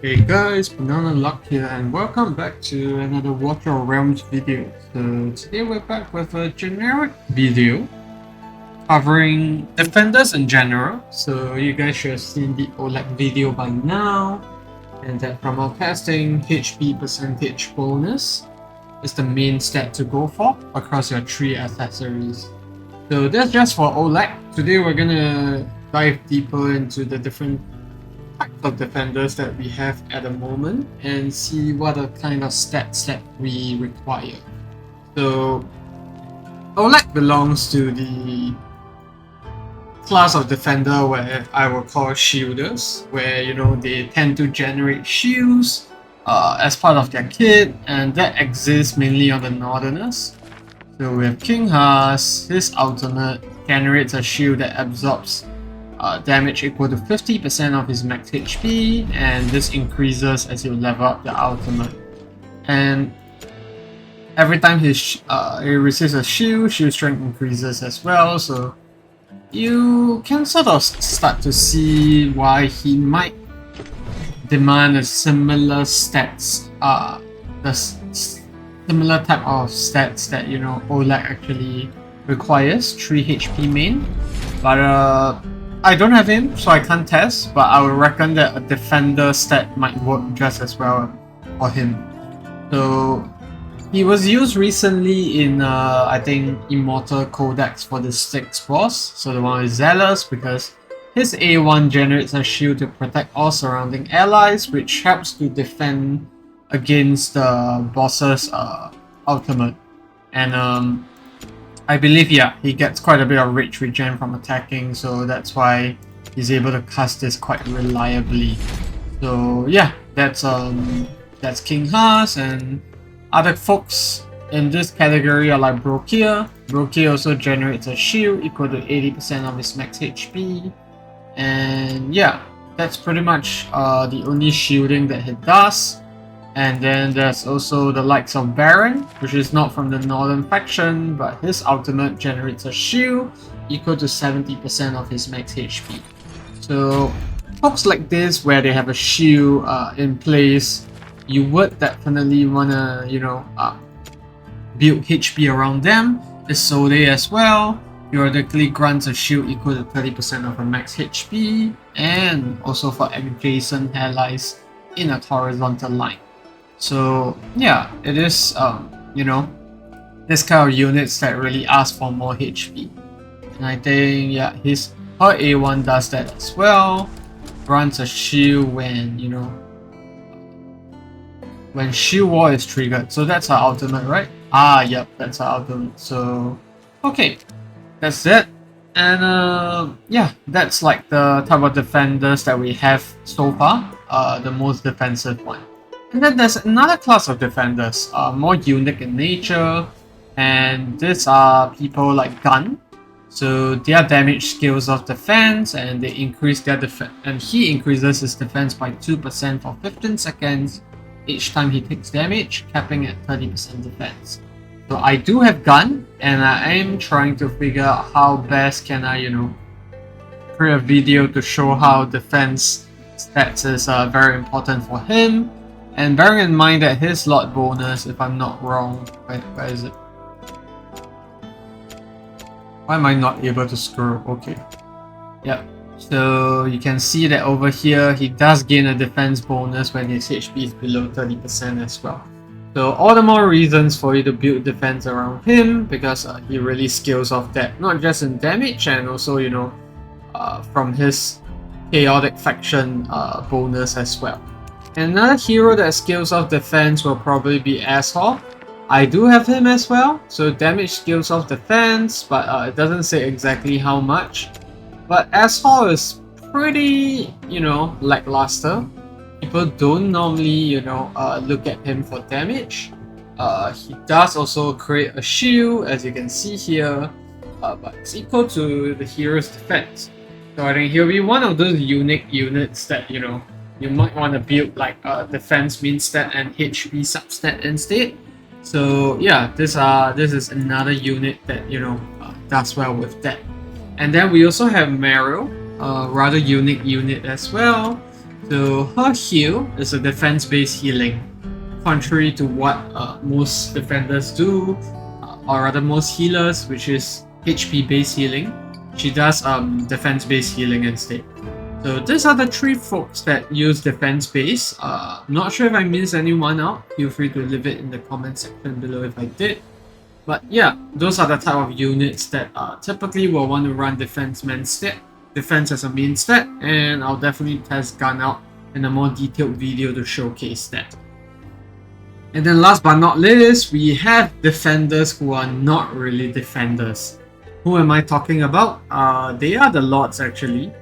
Hey guys, Banana Luck here and welcome back to another Water Realms video. So today we're back with a generic video covering defenders in general. So you guys should have seen the OLED video by now, and that from our testing, HP percentage bonus is the main stat to go for across your three accessories. So that's just for OLED. Today we're gonna dive deeper into the different types of defenders that we have at the moment and see what are kind of stats that we require. So OLED belongs to the class of defender where I will call shielders, where they tend to generate shields as part of their kit, and that exists mainly on the Northerners. So we have King Haas, his ultimate generates a shield that absorbs damage equal to 50% of his max HP, and this increases as you level up the ultimate. And every time he receives a shield strength increases as well, so you can sort of start to see why he might demand a similar stats, similar type of stats that OLED actually requires, 3 HP main. But I don't have him, so I can't test, but I would reckon that a defender stat might work just as well for him. So he was used recently in I think Immortal Codex for the 6th boss, so the one with Zealous, because his A1 generates a shield to protect all surrounding allies, which helps to defend against the boss's ultimate. And I believe, yeah, he gets quite a bit of rage regen from attacking, so that's why he's able to cast this quite reliably. So yeah, that's King Haas, and other folks in this category are like Brokia. Brokia also generates a shield equal to 80% of his max HP, and yeah, that's pretty much the only shielding that he does. And then there's also the likes of Baron, which is not from the Northern faction, but his ultimate generates a shield equal to 70% of his max HP. So folks like this, where they have a shield in place, you would definitely wanna, build HP around them. Isolde as well periodically grants a shield equal to 30% of her max HP, and also for adjacent allies in a horizontal line. So yeah, it is this kind of units that really ask for more HP. And I think yeah, her A1 does that as well. Grants a shield when when Shield Wall is triggered. So that's her ultimate, right? Ah, yep, that's her ultimate. So okay, that's it. And yeah, that's like the type of defenders that we have so far. The most defensive one. And then there's another class of defenders, more unique in nature, and these are people like Gun. So their damage scales of defense, and they increase their defense, and he increases his defense by 2% for 15 seconds each time he takes damage, capping at 30% defense. So I do have Gun, and I am trying to figure out how best can I, create a video to show how defense stats is very important for him. And bearing in mind that his lot bonus, if I'm not wrong, where is it? Why am I not able to scroll? Okay. Yep. So you can see that over here, he does gain a defense bonus when his HP is below 30% as well. So all the more reasons for you to build defense around him, because he really scales off that, not just in damage, and also, from his chaotic faction bonus as well. Another hero that scales off defense will probably be Asshole. I do have him as well, so damage scales off defense, but it doesn't say exactly how much. But Asshole is pretty, lackluster. People don't normally, look at him for damage. He does also create a shield, as you can see here, but it's equal to the hero's defense. So I think he'll be one of those unique units that, you might want to build like a defense min stat and HP substat instead. So yeah, this is another unit that does well with that. And then we also have Meryl, a rather unique unit as well. So her heal is a defense-based healing, contrary to what most defenders do, or rather most healers, which is HP-based healing. She does defense-based healing instead. So these are the three folks that use defense-based. I'm not sure if I missed anyone out. Feel free to leave it in the comment section below if I did. But yeah, those are the type of units that typically will want to run defense as a main stat, and I'll definitely test gun out in a more detailed video to showcase that. And then last but not least, we have defenders who are not really defenders. Who am I talking about? They are the Lords actually.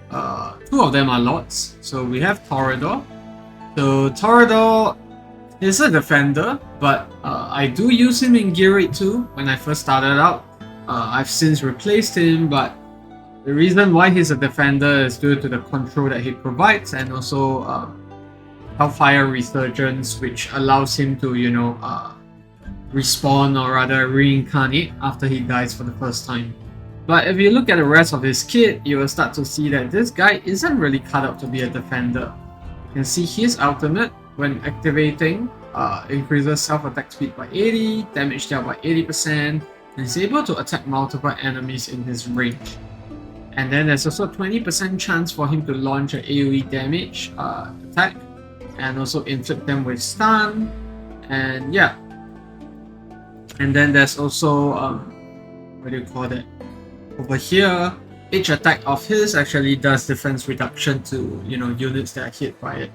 Two of them are Lords. So we have Toreador. So Toreador is a defender, but I do use him in Gear 8 too when I first started out. I've since replaced him, but the reason why he's a defender is due to the control that he provides, and also Hellfire Resurgence, which allows him to, respawn or rather reincarnate after he dies for the first time. But if you look at the rest of his kit, you will start to see that this guy isn't really cut out to be a defender. You can see his ultimate, when activating, increases self-attack speed by 80, damage dealt by 80%, and is able to attack multiple enemies in his range. And then there's also a 20% chance for him to launch an AoE damage attack, and also inflict them with stun, and yeah. And then there's also, what do you call that? Over here, each attack of his actually does defense reduction to, units that are hit by it.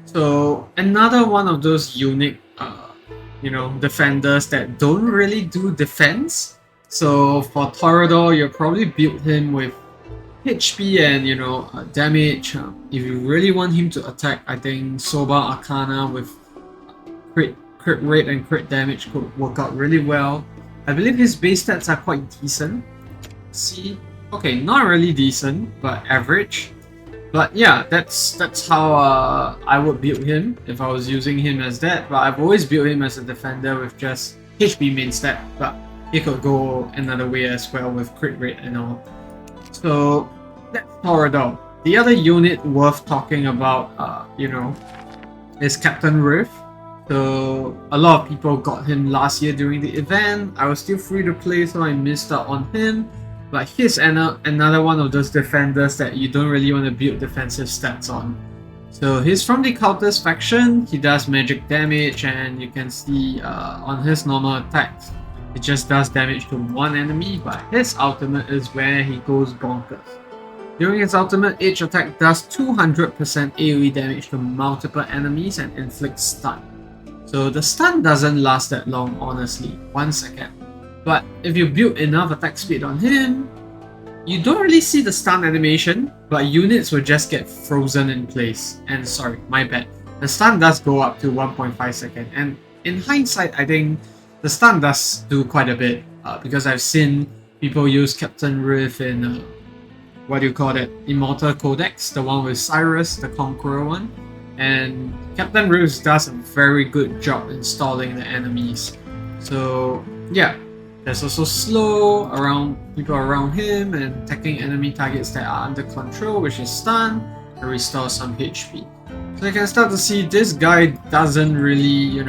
So another one of those unique, defenders that don't really do defense. So for Toreador, you'll probably build him with HP and damage. If you really want him to attack, I think Sobal Arcana with crit rate and crit damage could work out really well. I believe his base stats are quite decent. See, okay, not really decent, but average. But yeah, that's how I would build him if I was using him as that. But I've always built him as a defender with just HP main stat, but he could go another way as well with crit rate and all. So that's Toreador. The other unit worth talking about, is Captain Rift. So a lot of people got him last year during the event. I was still free to play, so I missed out on him. But he's another one of those defenders that you don't really want to build defensive stats on. So he's from the Cultist faction. He does magic damage, and you can see on his normal attacks, it just does damage to one enemy, but his ultimate is where he goes bonkers. During his ultimate, each attack does 200% AoE damage to multiple enemies and inflicts stun. So the stun doesn't last that long, honestly, 1 second. But if you build enough attack speed on him, you don't really see the stun animation, but units will just get frozen in place. And sorry, my bad. The stun does go up to 1.5 seconds, and in hindsight, I think the stun does do quite a bit, because I've seen people use Captain Rift in, Immortal Codex, the one with Cyrus, the Conqueror one. And Captain Rift does a very good job installing the enemies. So yeah, there's also slow people around him and attacking enemy targets that are under control, which is stun, and restore some HP. So you can start to see this guy doesn't really,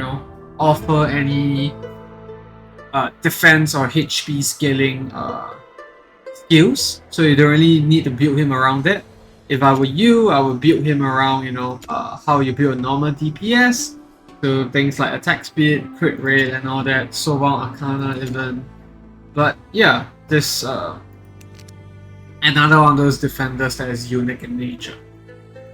offer any defense or HP scaling skills, so you don't really need to build him around that. If I were you, I would build him around, how you build a normal DPS. So things like attack speed, crit rate, and all that, Sobal Arcana even. But yeah, this another one of those defenders that is unique in nature.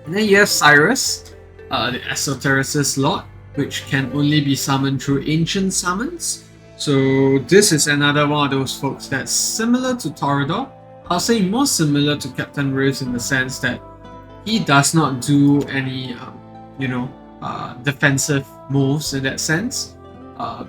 And then you have Cyrus, the Esotericist Lord, which can only be summoned through ancient summons. So this is another one of those folks that's similar to Toreador. I'll say more similar to Captain Rift in the sense that he does not do any, defensive moves in that sense.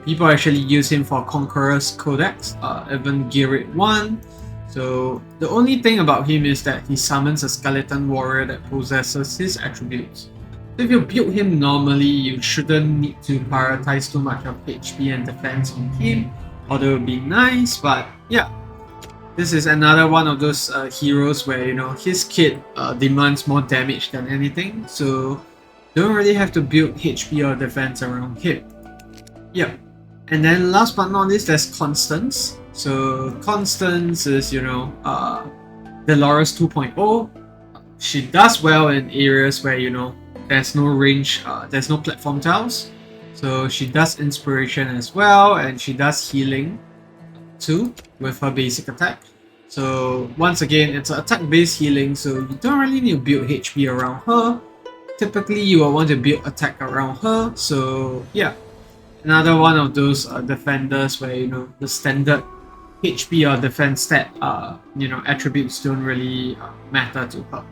People actually use him for Conqueror's Codex, even Gear 8 1. So the only thing about him is that he summons a skeleton warrior that possesses his attributes. So if you build him normally, you shouldn't need to prioritize too much of HP and defense on him, although it would be nice, but yeah. This is another one of those heroes where, you know, his kit demands more damage than anything, so don't really have to build HP or defense around him. Yep. And then last but not least, there's Constance. So Constance is, you know, Dolores 2.0. She does well in areas where, you know, there's no range, there's no platform tiles. So she does inspiration as well, and she does healing too with her basic attack. So once again, it's an attack-based healing, so you don't really need to build HP around her. Typically, you will want to build attack around her. So yeah, another one of those defenders where, you know, the standard HP or defense stat, you know, attributes don't really matter to her.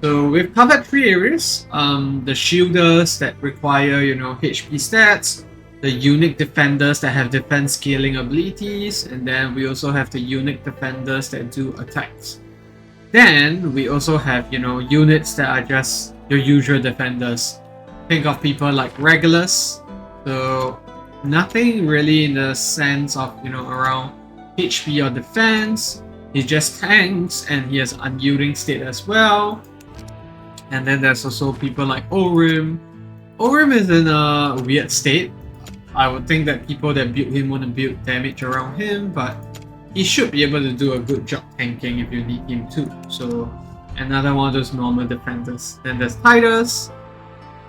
So we've covered 3 areas. The shielders that require, you know, HP stats, the unique defenders that have defense scaling abilities, and then we also have the unique defenders that do attacks. Then we also have, you know, units that are just your usual defenders. Think of people like Regulus. So nothing really in the sense of, you know, around HP or defense. He just tanks, and he has unyielding state as well. And then there's also people like Orim. Orim is in a weird state. I would think that people that build him want to build damage around him, but he should be able to do a good job tanking if you need him too. So another one of those normal defenders. Then there's Titus,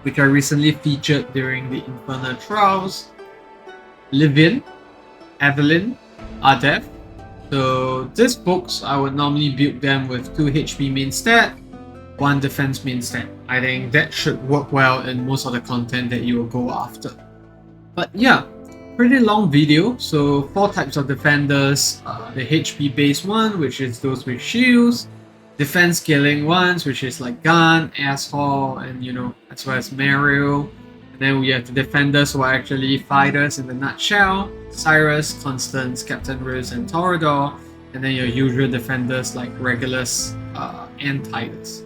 which I recently featured during the Infernal Trials. Livin, Evelyn, Adef. So these folks, I would normally build them with 2 HP main stat, 1 defense main stat. I think that should work well in most of the content that you will go after. But yeah, pretty long video. So 4 types of defenders, the HP based one, which is those with shields, defense scaling ones, which is like Gun, Asshole, and, you know, as well as Mario. And then we have the defenders who are actually fighters in the nutshell: Cyrus, Constance, Captain Riz, and Torador. And then your usual defenders like Regulus and Titus.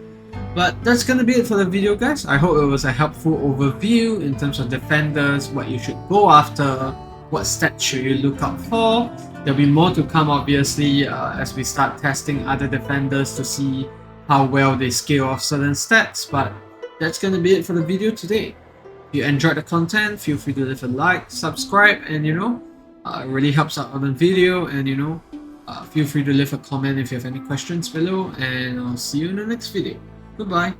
But that's gonna be it for the video, guys. I hope it was a helpful overview in terms of defenders, what you should go after, what stats should you look out for. There'll be more to come, obviously, as we start testing other defenders to see how well they scale off certain stats. But that's gonna be it for the video today. If you enjoyed the content, feel free to leave a like, subscribe, and, you know, it really helps out on the video. And, you know, feel free to leave a comment if you have any questions below, and I'll see you in the next video. Goodbye.